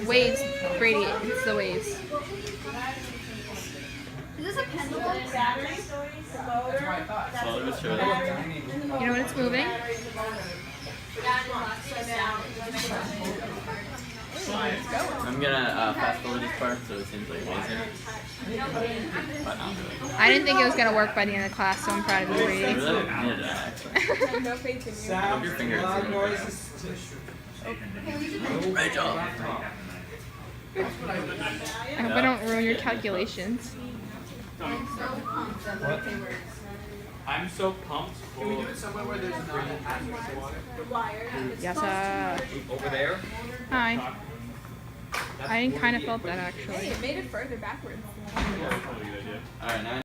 Waves, Brady. It's the waves. Is this a pendulum? You know when it's moving? I'm gonna fast forward this part so it seems like amazing. But not really. I didn't think it was gonna work by the end of the class, so I'm proud of you, Brady. Really? Neither did I, actually. No faith in you. Rub your finger Great job. I hope I don't ruin your calculations. I'm so pumped. Can we do it somewhere where there's not access to water? Yes, Over there? Hi. I kind of felt that actually. Hey, it made it further backwards. Probably a good idea. Alright, now